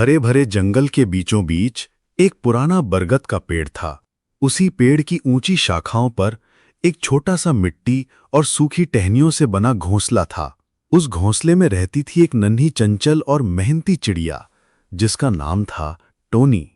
हरे भरे जंगल के बीचों बीच एक पुराना बरगद का पेड़ था। उसी पेड़ की ऊंची शाखाओं पर एक छोटा सा मिट्टी और सूखी टहनियों से बना घोंसला था। उस घोंसले में रहती थी एक नन्ही चंचल और मेहनती चिड़िया, जिसका नाम था टोनी।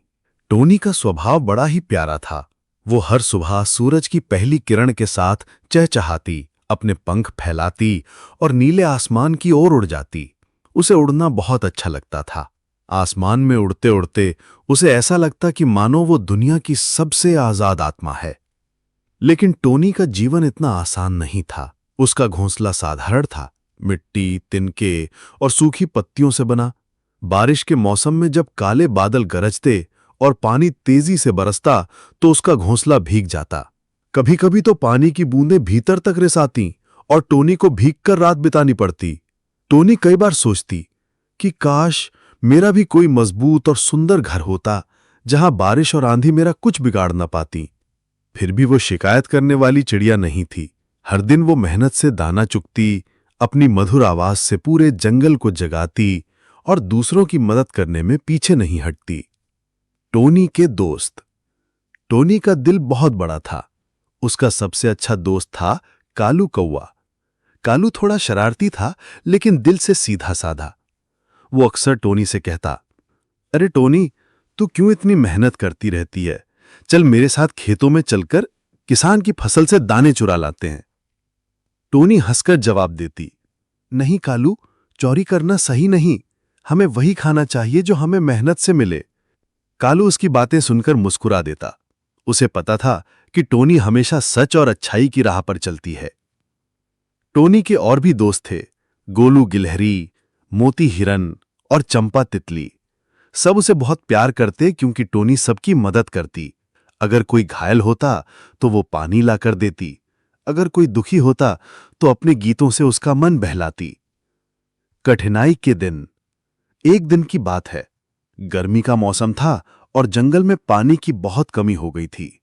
टोनी का स्वभाव बड़ा ही प्यारा था। वो हर सुबह सूरज की पहली किरण के साथ चहचहाती, अपने पंख फैलाती और नीले आसमान की ओर उड़ जाती। उसे उड़ना बहुत अच्छा लगता था। आसमान में उड़ते उड़ते उसे ऐसा लगता कि मानो वो दुनिया की सबसे आजाद आत्मा है। लेकिन टोनी का जीवन इतना आसान नहीं था। उसका घोंसला साधारण था, मिट्टी, तिनके और सूखी पत्तियों से बना। बारिश के मौसम में जब काले बादल गरजते और पानी तेजी से बरसता तो उसका घोंसला भीग जाता। कभी-कभी तो पानी की बूंदें भीतर तक रिस आती और टोनी को भीगकर रात बितानी पड़ती। टोनी कई बार सोचती कि काश मेरा भी कोई मजबूत और सुंदर घर होता, जहां बारिश और आंधी मेरा कुछ बिगाड़ न पाती। फिर भी वो शिकायत करने वाली चिड़िया नहीं थी। हर दिन वो मेहनत से दाना चुगती, अपनी मधुर आवाज से पूरे जंगल को जगाती और दूसरों की मदद करने में पीछे नहीं हटती। टोनी के दोस्त। टोनी का दिल बहुत बड़ा था। उसका सबसे अच्छा दोस्त था कालू कौवा। कालू थोड़ा शरारती था, लेकिन दिल से सीधा साधा। वो अक्सर टोनी से कहता, अरे टोनी, तू क्यों इतनी मेहनत करती रहती है? चल मेरे साथ खेतों में चलकर किसान की फसल से दाने चुरा लाते हैं। टोनी हंसकर जवाब देती, नहीं कालू, चोरी करना सही नहीं। हमें वही खाना चाहिए जो हमें मेहनत से मिले। कालू उसकी बातें सुनकर मुस्कुरा देता। उसे पता था कि टोनी हमेशा सच और अच्छाई की राह पर चलती है। टोनी के और भी दोस्त थे, गोलू गिलहरी, मोती हिरन और चंपा तितली। सब उसे बहुत प्यार करते क्योंकि टोनी सबकी मदद करती। अगर कोई घायल होता तो वो पानी लाकर देती। अगर कोई दुखी होता तो अपने गीतों से उसका मन बहलाती। कठिनाई के दिन। एक दिन की बात है। गर्मी का मौसम था और जंगल में पानी की बहुत कमी हो गई थी।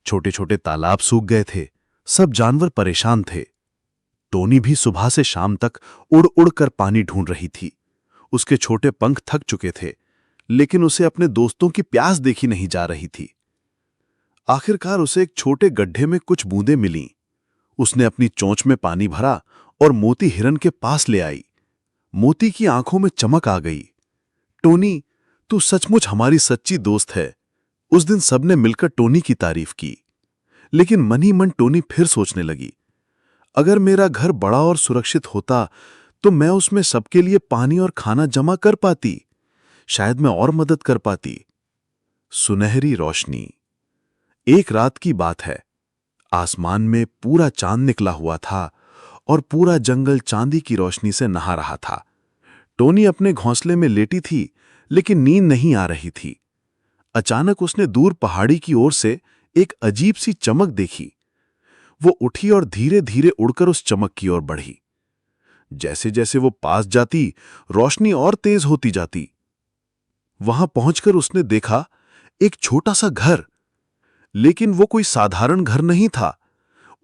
छोटे छोटे तालाब सूख गए थे। सब जानवर परेशान थे। टोनी भी सुबह से शाम तक उड़ उड़ कर पानी ढूंढ रही थी। उसके छोटे पंख थक चुके थे, लेकिन उसे अपने दोस्तों की प्यास देखी नहीं जा रही थी। आखिरकार उसे एक छोटे गड्ढे में कुछ बूंदें मिलीं। उसने अपनी चोंच में पानी भरा और मोती हिरन के पास ले आई। मोती की आंखों में चमक आ गई। टोनी, तू सचमुच हमारी सच्ची दोस्त है। उस दिन सबने मिलकर टोनी की तारीफ की। लेकिन मन ही मन टोनी फिर सोचने लगी, अगर मेरा घर बड़ा और सुरक्षित होता तो मैं उसमें सबके लिए पानी और खाना जमा कर पाती। शायद मैं और मदद कर पाती। सुनहरी रोशनी। एक रात की बात है। आसमान में पूरा चांद निकला हुआ था और पूरा जंगल चांदी की रोशनी से नहा रहा था। टोनी अपने घोंसले में लेटी थी, लेकिन नींद नहीं आ रही थी। अचानक उसने दूर पहाड़ी की ओर से एक अजीब सी चमक देखी। वो उठी और धीरे धीरे उड़कर उस चमक की ओर बढ़ी। जैसे जैसे वो पास जाती, रोशनी और तेज होती जाती। वहां पहुंचकर उसने देखा एक छोटा सा घर। लेकिन वो कोई साधारण घर नहीं था।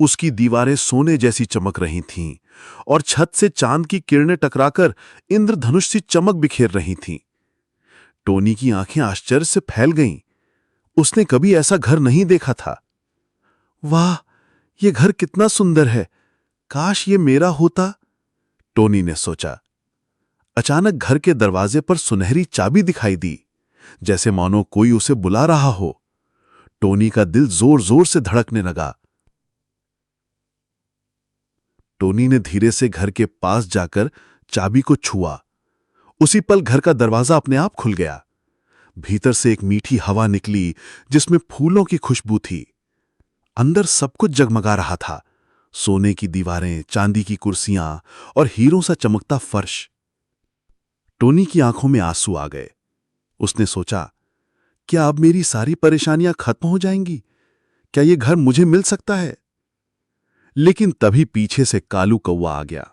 उसकी दीवारें सोने जैसी चमक रही थीं और छत से चांद की किरणें टकराकर इंद्रधनुष सी चमक बिखेर रही थीं। टोनी की आंखें आश्चर्य से फैल गईं। उसने कभी ऐसा घर नहीं देखा था। वाह, ये घर कितना सुंदर है। काश ये मेरा होता, टोनी ने सोचा। अचानक घर के दरवाजे पर सुनहरी चाबी दिखाई दी, जैसे मानो कोई उसे बुला रहा हो। टोनी का दिल जोर जोर से धड़कने लगा। टोनी ने धीरे से घर के पास जाकर चाबी को छुआ। उसी पल घर का दरवाजा अपने आप खुल गया। भीतर से एक मीठी हवा निकली, जिसमें फूलों की खुशबू थी। अंदर सब कुछ जगमगा रहा था। सोने की दीवारें, चांदी की कुर्सियां और हीरों सा चमकता फर्श। टोनी की आंखों में आंसू आ गए। उसने सोचा, क्या अब मेरी सारी परेशानियां खत्म हो जाएंगी? क्या यह घर मुझे मिल सकता है? लेकिन तभी पीछे से कालू कौवा आ गया।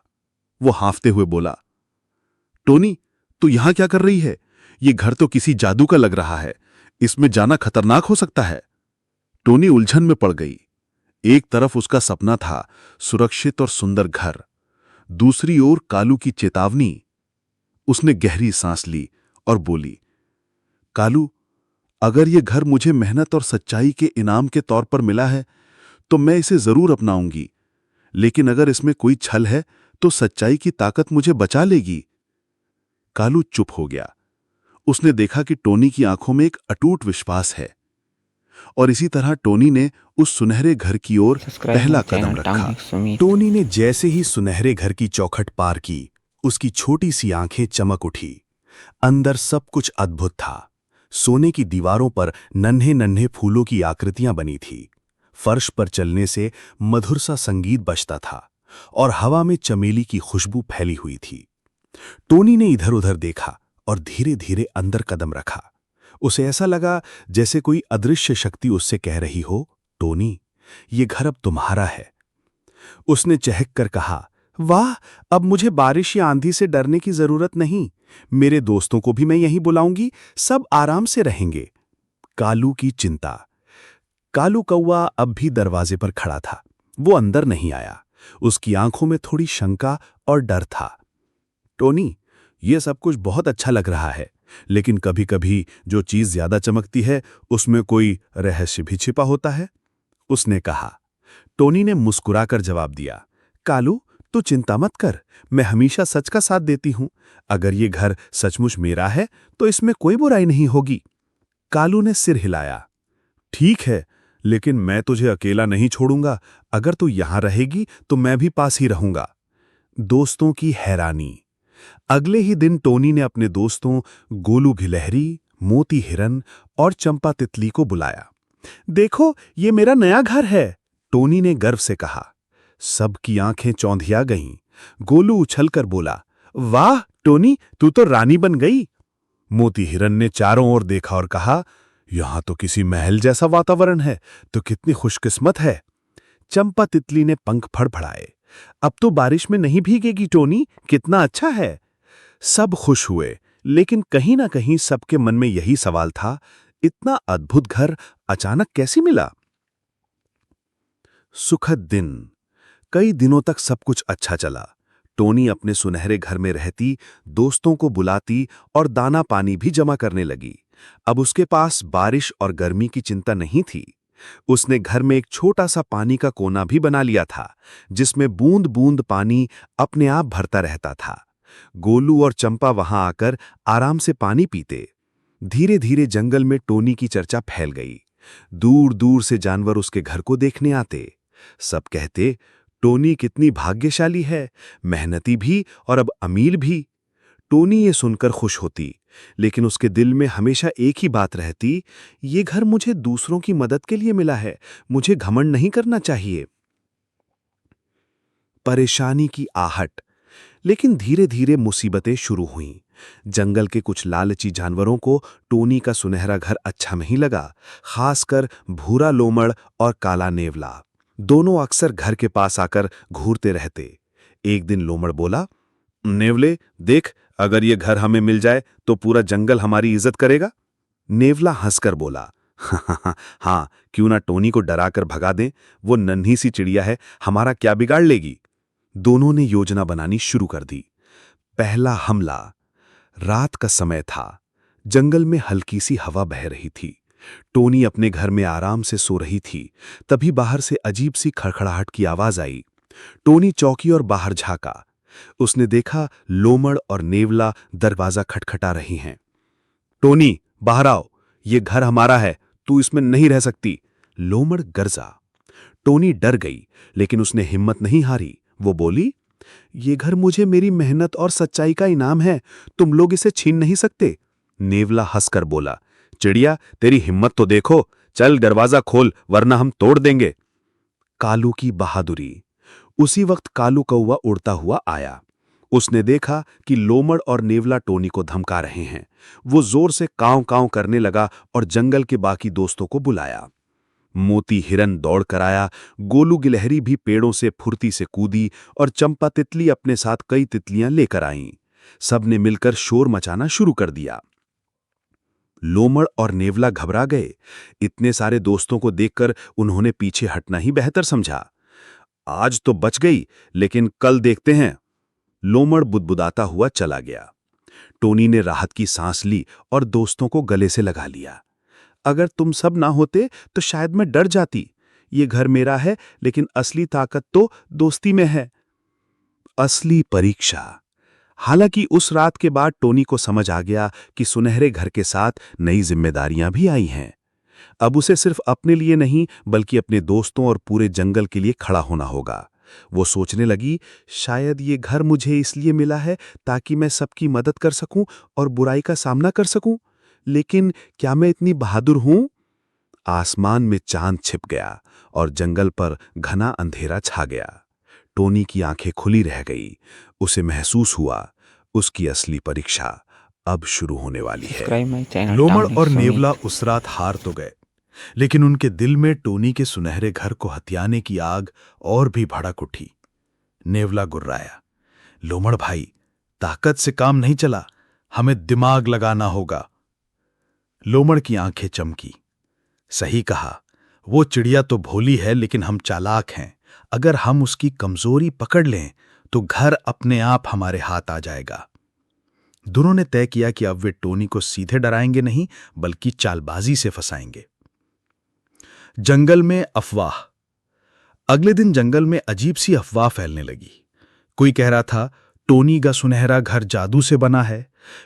वो हांफते हुए बोला, टोनी, तू यहां क्या कर रही है? ये घर तो किसी जादू का लग रहा है। इसमें जाना खतरनाक हो सकता है। टोनी उलझन में पड़ गई। एक तरफ उसका सपना था, सुरक्षित और सुंदर घर। दूसरी ओर कालू की चेतावनी। उसने गहरी सांस ली और बोली, कालू, अगर ये घर मुझे मेहनत और सच्चाई के इनाम के तौर पर मिला है तो मैं इसे जरूर अपनाऊंगी, लेकिन अगर इसमें कोई छल है तो सच्चाई की ताकत मुझे बचा लेगी। कालू चुप हो गया। उसने देखा कि टोनी की आंखों में एक अटूट विश्वास है, और इसी तरह टोनी ने उस सुनहरे घर की ओर पहला कदम रखा। टोनी ने जैसे ही सुनहरे घर की चौखट पार की, उसकी छोटी सी आंखें चमक उठी। अंदर सब कुछ अद्भुत था। सोने की दीवारों पर नन्हे नन्हे फूलों की आकृतियां बनी थी। फर्श पर चलने से मधुर सा संगीत बजता था और हवा में चमेली की खुशबू फैली हुई थी। टोनी ने इधर उधर देखा और धीरे धीरे अंदर कदम रखा। उसे ऐसा लगा जैसे कोई अदृश्य शक्ति उससे कह रही हो, टोनी, ये घर अब तुम्हारा है। उसने चहक कर कहा, वाह, अब मुझे बारिश या आंधी से डरने की जरूरत नहीं। मेरे दोस्तों को भी मैं यहीं बुलाऊंगी, सब आराम से रहेंगे। कालू की चिंता। कालू कौवा अब भी दरवाजे पर खड़ा था। वो अंदर नहीं आया। उसकी आंखों में थोड़ी शंका और डर था। टोनी, ये सब कुछ बहुत अच्छा लग रहा है, लेकिन कभी कभी जो चीज ज्यादा चमकती है उसमें कोई रहस्य भी छिपा होता है, उसने कहा। टोनी ने मुस्कुराकर जवाब दिया, कालू, तू चिंता मत कर, मैं हमेशा सच का साथ देती हूं। अगर ये घर सचमुच मेरा है तो इसमें कोई बुराई नहीं होगी। कालू ने सिर हिलाया। ठीक है, लेकिन मैं तुझे अकेला नहीं छोड़ूंगा। अगर तू यहां रहेगी तो मैं भी पास ही रहूंगा। दोस्तों की हैरानी। अगले ही दिन टोनी ने अपने दोस्तों गोलू गिलहरी, मोती हिरन और चंपा तितली को बुलाया। देखो, ये मेरा नया घर है, टोनी ने गर्व से कहा। सबकी आंखें चौंधिया गईं। गोलू उछलकर बोला, वाह टोनी, तू तो रानी बन गई। मोती हिरन ने चारों ओर देखा और कहा, यहां तो किसी महल जैसा वातावरण है, तो कितनी खुशकिस्मत है। चंपा तितली ने पंख फड़फड़ाए। अब तो बारिश में नहीं भीगेगी टोनी, कितना अच्छा है। सब खुश हुए, लेकिन कहीं ना कहीं सबके मन में यही सवाल था, इतना अद्भुत घर अचानक कैसे मिला। सुखद दिन। कई दिनों तक सब कुछ अच्छा चला। टोनी अपने सुनहरे घर में रहती, दोस्तों को बुलाती और दाना पानी भी जमा करने लगी। अब उसके पास बारिश और गर्मी की चिंता नहीं थी। उसने घर में एक छोटा सा पानी का कोना भी बना लिया था, जिसमें बूंद बूंद पानी अपने आप भरता रहता था। गोलू और चंपा वहां आकर आराम से पानी पीते। धीरे धीरे जंगल में टोनी की चर्चा फैल गई। दूर दूर से जानवर उसके घर को देखने आते। सब कहते, टोनी कितनी भाग्यशाली है, मेहनती भी और अब अमीर भी। टोनी ये सुनकर खुश होती, लेकिन उसके दिल में हमेशा एक ही बात रहती, ये घर मुझे दूसरों की मदद के लिए मिला है, मुझे घमंड नहीं करना चाहिए। परेशानी की आहट। लेकिन धीरे धीरे मुसीबतें शुरू हुईं। जंगल के कुछ लालची जानवरों को टोनी का सुनहरा घर अच्छा नहीं लगा, खासकर भूरा लोमड़ और काला नेवला। दोनों अक्सर घर के पास आकर घूरते रहते। एक दिन लोमड़ बोला, नेवले, देख, अगर ये घर हमें मिल जाए तो पूरा जंगल हमारी इज्जत करेगा। नेवला हंसकर बोला, हाँ, क्यों ना टोनी को डराकर भगा दें, वो नन्ही सी चिड़िया है, हमारा क्या बिगाड़ लेगी। दोनों ने योजना बनानी शुरू कर दी। पहला हमला। रात का समय था। जंगल में हल्की सी हवा बह रही थी। टोनी अपने घर में आराम से सो रही थी, तभी बाहर से अजीब सी खड़खड़ाहट की आवाज आई। टोनी चौंकी और बाहर झांका। उसने देखा लोमड़ और नेवला दरवाजा खटखटा रही हैं। टोनी, बाहर आओ, ये घर हमारा है, तू इसमें नहीं रह सकती, लोमड़ गरजा। टोनी डर गई, लेकिन उसने हिम्मत नहीं हारी। वो बोली, ये घर मुझे मेरी मेहनत और सच्चाई का इनाम है, तुम लोग इसे छीन नहीं सकते। नेवला हंसकर बोला, चिड़िया, तेरी हिम्मत तो देखो, चल दरवाजा खोल वरना हम तोड़ देंगे। कालू की बहादुरी। उसी वक्त कालू कौवा उड़ता हुआ आया। उसने देखा कि लोमड़ और नेवला टोनी को धमका रहे हैं। वो जोर से कांव कांव करने लगा और जंगल के बाकी दोस्तों को बुलाया। मोती हिरन दौड़ कर आया, गोलू गिलहरी भी पेड़ों से फुर्ती से कूदी और चंपा तितली अपने साथ कई तितलियां लेकर आईं। सबने मिलकर शोर मचाना शुरू कर दिया। लोमड़ और नेवला घबरा गए। इतने सारे दोस्तों को देखकर उन्होंने पीछे हटना ही बेहतर समझा। आज तो बच गई, लेकिन कल देखते हैं। लोमड़ बुदबुदाता हुआ चला गया। टोनी ने राहत की सांस ली और दोस्तों को गले से लगा लिया। अगर तुम सब ना होते तो शायद मैं डर जाती। ये घर मेरा है, लेकिन असली ताकत तो दोस्ती में है। असली परीक्षा। हालांकि उस रात के बाद टोनी को समझ आ गया कि सुनहरे घर के साथ नई जिम्मेदारियां भी आई हैं। अब उसे सिर्फ अपने लिए नहीं, बल्कि अपने दोस्तों और पूरे जंगल के लिए खड़ा होना होगा। वो सोचने लगी, शायद ये घर मुझे इसलिए मिला है ताकि मैं सबकी मदद कर सकूं और बुराई का सामना कर सकूं। लेकिन क्या मैं इतनी बहादुर हूं? आसमान में चांद छिप गया और जंगल पर घना अंधेरा छा गया। टोनी की आंखें खुली रह गई। उसे महसूस हुआ उसकी असली परीक्षा अब शुरू होने वाली है। Subscribe my channel लोमड़ Town और Summit। नेवला उस रात हार तो गए, लेकिन उनके दिल में टोनी के सुनहरे घर को हथियाने की आग और भी भड़क उठी। नेवला गुर्राया, लोमड़ भाई, ताकत से काम नहीं चला, हमें दिमाग लगाना होगा। लोमड़ की आंखें चमकी। सही कहा, वो चिड़िया तो भोली है, लेकिन हम चालाक हैं। अगर हम उसकी कमजोरी पकड़ लें तो घर अपने आप हमारे हाथ आ जाएगा। दोनों ने तय किया कि अब वे टोनी को सीधे डराएंगे नहीं, बल्कि चालबाजी से फंसाएंगे। जंगल में अफवाह। अगले दिन जंगल में अजीब सी अफवाह फैलने लगी। कोई कह रहा था टोनी का सुनहरा घर जादू से बना है।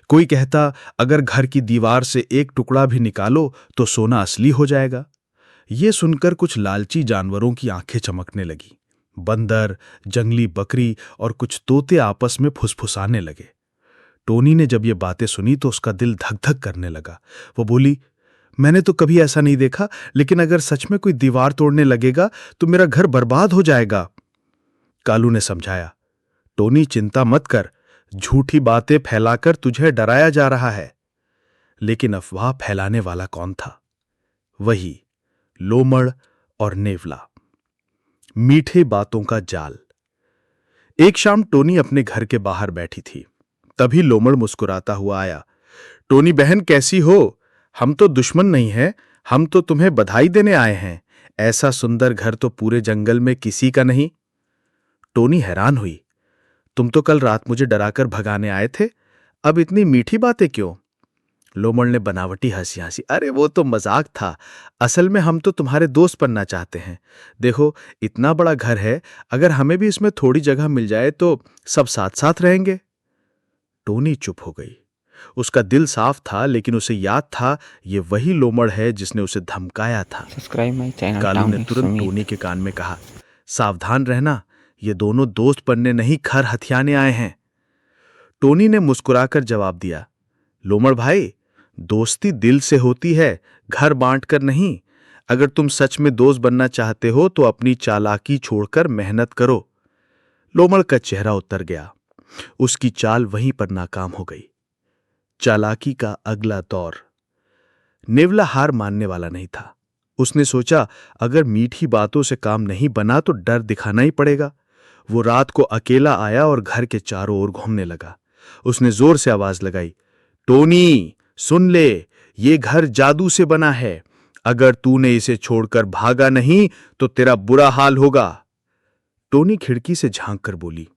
कोई कहता अगर घर की दीवार से एक टुकड़ा भी निकालो तो सोना असली हो जाएगा। ये सुनकर कुछ लालची जानवरों की आंखें चमकने लगी। बंदर, जंगली बकरी और कुछ तोते आपस में फुसफुसाने लगे। टोनी ने जब ये बातें सुनी तो उसका दिल धक धक करने लगा। वो बोली, मैंने तो कभी ऐसा नहीं देखा, लेकिन अगर सच में कोई दीवार तोड़ने लगेगा तो मेरा घर बर्बाद हो जाएगा। कालू ने समझाया, टोनी चिंता मत कर, झूठी बातें फैलाकर तुझे डराया जा रहा है। लेकिन अफवाह फैलाने वाला कौन था? वही लोमड़ और नेवला। मीठे बातों का जाल। एक शाम टोनी अपने घर के बाहर बैठी थी। तभी लोमड़ मुस्कुराता हुआ आया। टोनी बहन, कैसी हो? हम तो दुश्मन नहीं हैं, हम तो तुम्हें बधाई देने आए हैं। ऐसा सुंदर घर तो पूरे जंगल में किसी का नहीं। टोनी हैरान हुई। तुम तो कल रात मुझे डराकर भगाने आए थे, अब इतनी मीठी बातें क्यों? लोमड़ ने बनावटी हंसी हंसी, अरे वो तो मजाक था, असल में हम तो तुम्हारे दोस्त बनना चाहते हैं। देखो, इतना बड़ा घर है, अगर हमें भी इसमें थोड़ी जगह मिल जाए तो सब साथ साथ रहेंगे। टोनी चुप हो गई। उसका दिल साफ था, लेकिन उसे याद था ये वही लोमड़ है जिसने उसे धमकाया था। Subscribe my channel कालू ने Town तुरंत Summit। टोनी के कान में कहा, सावधान रहना, ये दोनों दोस्त बनने नहीं, घर हथियाने आए हैं। टोनी ने मुस्कुराकर जवाब दिया, लोमड़ भाई, दोस्ती दिल से होती है, घर बांटकर नहीं। अगर तुम सच में दोस्त बनना चाहते हो तो अपनी चालाकी छोड़कर मेहनत करो। लोमड़ का चेहरा उतर गया। उसकी चाल वहीं पर नाकाम हो गई। चालाकी का अगला दौर। नेवला हार मानने वाला नहीं था। उसने सोचा अगर मीठी बातों से काम नहीं बना तो डर दिखाना ही पड़ेगा। वो रात को अकेला आया और घर के चारों ओर घूमने लगा। उसने जोर से आवाज लगाई, टोनी सुन ले, ये घर जादू से बना है। अगर तूने इसे छोड़कर भागा नहीं तो तेरा बुरा हाल होगा। टोनी खिड़की से झांक कर बोली,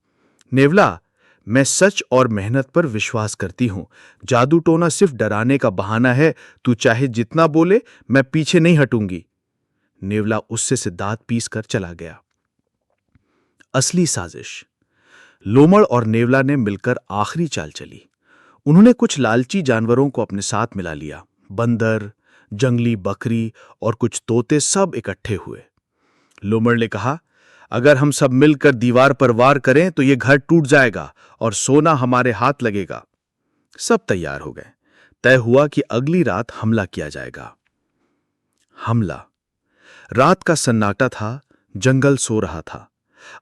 नेवला, मैं सच और मेहनत पर विश्वास करती हूं। जादू टोना सिर्फ डराने का बहाना है। तू चाहे जितना बोले, मैं पीछे नहीं हटूंगी। नेवला उससे से दांत पीस कर चला गया। असली साजिश। लोमड़ और नेवला ने मिलकर आखिरी चाल चली। उन्होंने कुछ लालची जानवरों को अपने साथ मिला लिया। बंदर, जंगली बकरी और कुछ तोते सब इकट्ठे हुए। लोमड़ ने कहा, अगर हम सब मिलकर दीवार पर वार करें तो यह घर टूट जाएगा और सोना हमारे हाथ लगेगा। सब तैयार हो गए। तय हुआ कि अगली रात हमला किया जाएगा। हमला। रात का सन्नाटा था, जंगल सो रहा था।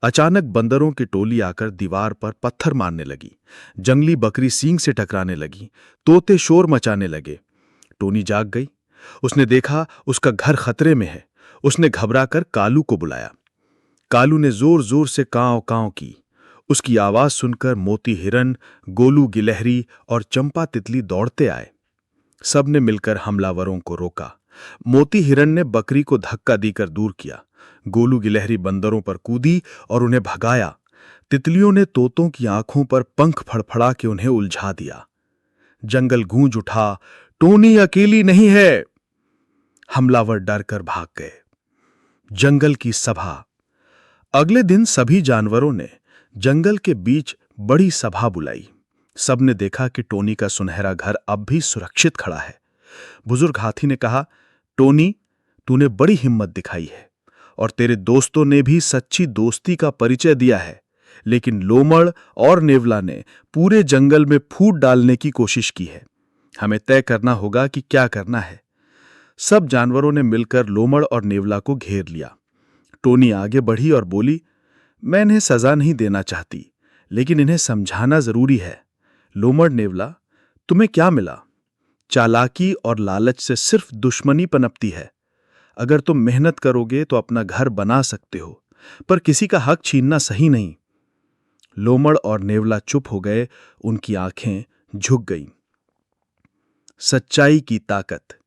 अचानक बंदरों की टोली आकर दीवार पर पत्थर मारने लगी। जंगली बकरी सींग से टकराने लगी। तोते शोर मचाने लगे। टोनी जाग गई। उसने देखा उसका घर खतरे में है। उसने घबराकर कालू को बुलाया। कालू ने जोर जोर से कांव कांव की। उसकी आवाज सुनकर मोती हिरन, गोलू गिलहरी और चंपा तितली दौड़ते आए। सबने मिलकर हमलावरों को रोका। मोती हिरन ने बकरी को धक्का देकर दूर किया। गोलू गिलहरी बंदरों पर कूदी और उन्हें भगाया। तितलियों ने तोतों की आंखों पर पंख फड़फड़ा के उन्हें उलझा दिया। जंगल गूंज उठा, टोनी अकेली नहीं है। हमलावर डरकर भाग गए। जंगल की सभा। अगले दिन सभी जानवरों ने जंगल के बीच बड़ी सभा बुलाई। सबने देखा कि टोनी का सुनहरा घर अब भी सुरक्षित खड़ा है। बुजुर्ग हाथी ने कहा, टोनी, तूने बड़ी हिम्मत दिखाई है और तेरे दोस्तों ने भी सच्ची दोस्ती का परिचय दिया है, लेकिन लोमड़ और नेवला ने पूरे जंगल में फूट डालने की कोशिश की है। हमें तय करना होगा कि क्या करना है। सब जानवरों ने मिलकर लोमड़ और नेवला को घेर लिया। टोनी आगे बढ़ी और बोली, मैं इन्हें सजा नहीं देना चाहती, लेकिन इन्हें समझाना जरूरी है। लोमड़, नेवला, तुम्हें क्या मिला? चालाकी और लालच से सिर्फ दुश्मनी पनपती है। अगर तुम मेहनत करोगे तो अपना घर बना सकते हो, पर किसी का हक छीनना सही नहीं। लोमड़ और नेवला चुप हो गए, उनकी आंखें झुक गईं। सच्चाई की ताकत।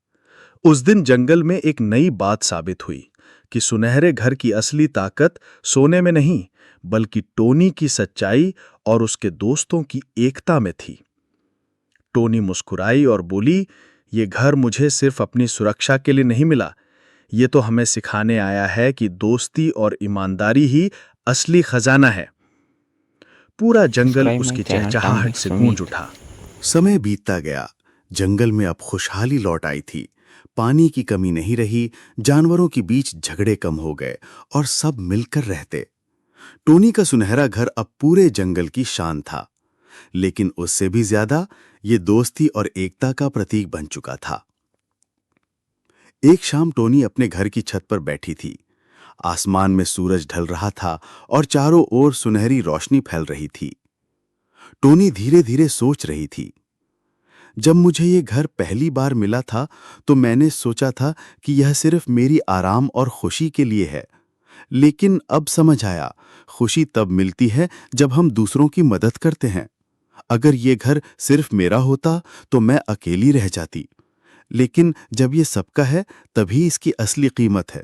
उस दिन जंगल में एक नई बात साबित हुई कि सुनहरे घर की असली ताकत सोने में नहीं, बल्कि टोनी की सच्चाई और उसके दोस्तों की एकता में थी। टोनी मुस्कुराई और बोली, ये घर मुझे सिर्फ अपनी सुरक्षा के लिए नहीं मिला, ये तो हमें सिखाने आया है कि दोस्ती और ईमानदारी ही असली खजाना है। पूरा जंगल उसकी चहचहाहट से गूंज उठा। समय बीतता गया। जंगल में अब खुशहाली लौट आई थी। पानी की कमी नहीं रही, जानवरों के बीच झगड़े कम हो गए और सब मिलकर रहते। टोनी का सुनहरा घर अब पूरे जंगल की शान था, लेकिन उससे भी ज्यादा ये दोस्ती और एकता का प्रतीक बन चुका था। एक शाम टोनी अपने घर की छत पर बैठी थी। आसमान में सूरज ढल रहा था और चारों ओर सुनहरी रोशनी फैल रही थी। टोनी धीरे धीरे सोच रही थी, जब मुझे ये घर पहली बार मिला था तो मैंने सोचा था कि यह सिर्फ मेरी आराम और खुशी के लिए है, लेकिन अब समझ आया, खुशी तब मिलती है जब हम दूसरों की मदद करते हैं। अगर ये घर सिर्फ मेरा होता तो मैं अकेली रह जाती, लेकिन जब ये सबका है तभी इसकी असली कीमत है।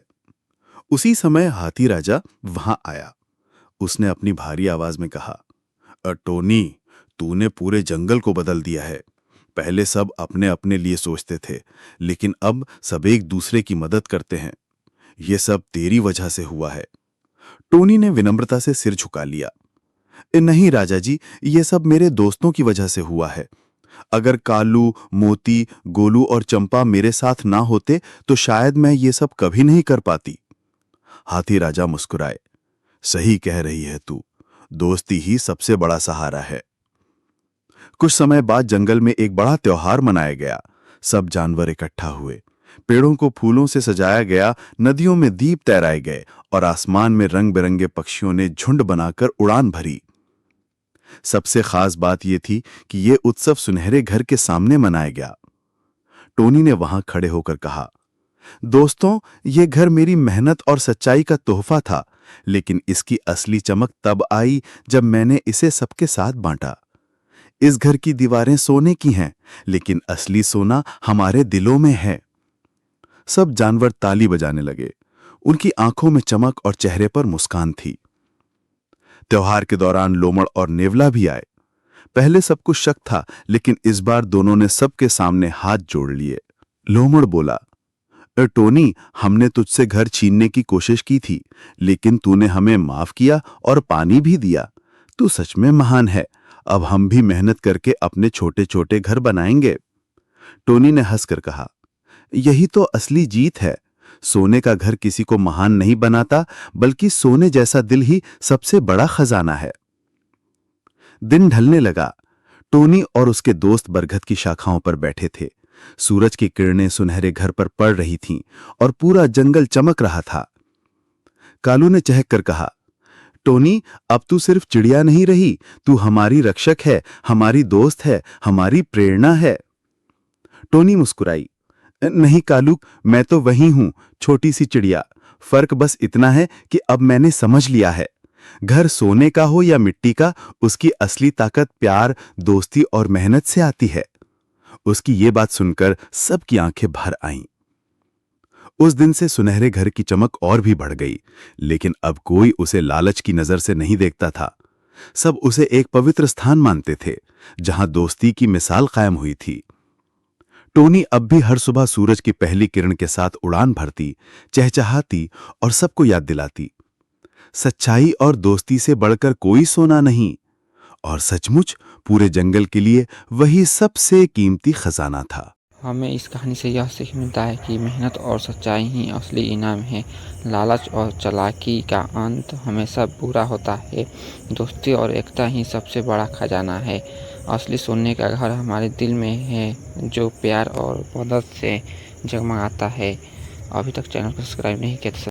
उसी समय हाथी राजा वहां आया। उसने अपनी भारी आवाज में कहा, टोनी, तूने पूरे जंगल को बदल दिया है। पहले सब अपने अपने लिए सोचते थे, लेकिन अब सब एक दूसरे की मदद करते हैं। ये सब तेरी वजह से हुआ है। टोनी ने विनम्रता से सिर झुका लिया। नहीं राजा जी, ये सब मेरे दोस्तों की वजह से हुआ है। अगर कालू, मोती, गोलू और चंपा मेरे साथ ना होते तो शायद मैं ये सब कभी नहीं कर पाती। हाथी राजा मुस्कुराए। सही कह रही है तू, दोस्ती ही सबसे बड़ा सहारा है। कुछ समय बाद जंगल में एक बड़ा त्योहार मनाया गया। सब जानवर इकट्ठा हुए। पेड़ों को फूलों से सजाया गया, नदियों में दीप तैराए गए और आसमान में रंग बिरंगे पक्षियों ने झुंड बनाकर उड़ान भरी। सबसे खास बात यह थी कि यह उत्सव सुनहरे घर के सामने मनाया गया। टोनी ने वहां खड़े होकर कहा, दोस्तों, यह घर मेरी मेहनत और सच्चाई का तोहफा था, लेकिन इसकी असली चमक तब आई जब मैंने इसे सबके साथ बांटा। इस घर की दीवारें सोने की हैं, लेकिन असली सोना हमारे दिलों में है। सब जानवर ताली बजाने लगे। उनकी आंखों में चमक और चेहरे पर मुस्कान थी। त्योहार के दौरान लोमड़ और नेवला भी आए। पहले सब कुछ शक था, लेकिन इस बार दोनों ने सबके सामने हाथ जोड़ लिए। लोमड़ बोला, टोनी, हमने तुझसे घर छीनने की कोशिश की थी, लेकिन तूने हमें माफ किया और पानी भी दिया। तू सच में महान है। अब हम भी मेहनत करके अपने छोटे छोटे घर बनाएंगे। टोनी ने हंसकर कहा, यही तो असली जीत है। सोने का घर किसी को महान नहीं बनाता, बल्कि सोने जैसा दिल ही सबसे बड़ा खजाना है। दिन ढलने लगा। टोनी और उसके दोस्त बरगद की शाखाओं पर बैठे थे। सूरज की किरणें सुनहरे घर पर पड़ रही थीं और पूरा जंगल चमक रहा था। कालू ने चहक कर कहा, टोनी, अब तू सिर्फ चिड़िया नहीं रही, तू हमारी रक्षक है, हमारी दोस्त है, हमारी प्रेरणा है। टोनी मुस्कुराई। नहीं कालू, मैं तो वही हूं, छोटी सी चिड़िया। फर्क बस इतना है कि अब मैंने समझ लिया है, घर सोने का हो या मिट्टी का, उसकी असली ताकत प्यार, दोस्ती और मेहनत से आती है। उसकी ये बात सुनकर सबकी आंखें भर आईं। उस दिन से सुनहरे घर की चमक और भी बढ़ गई, लेकिन अब कोई उसे लालच की नजर से नहीं देखता था। सब उसे एक पवित्र स्थान मानते थे, जहां दोस्ती की मिसाल कायम हुई थी। टोनी अब भी हर सुबह सूरज की पहली किरण के साथ उड़ान भरती, चहचहाती और सबको याद दिलाती, सच्चाई और दोस्ती से बढ़कर कोई सोना नहीं। और सचमुच पूरे जंगल के लिए वही सबसे कीमती खजाना था। हमें इस कहानी से यह सीख मिलता है कि मेहनत और सच्चाई ही असली इनाम है। लालच और चालाकी का अंत हमेशा बुरा होता है। दोस्ती और एकता ही सबसे बड़ा खजाना है। असली सोने का घर हमारे दिल में है, जो प्यार और मदद से जगमगाता है। अभी तक चैनल को सब्सक्राइब नहीं किया तो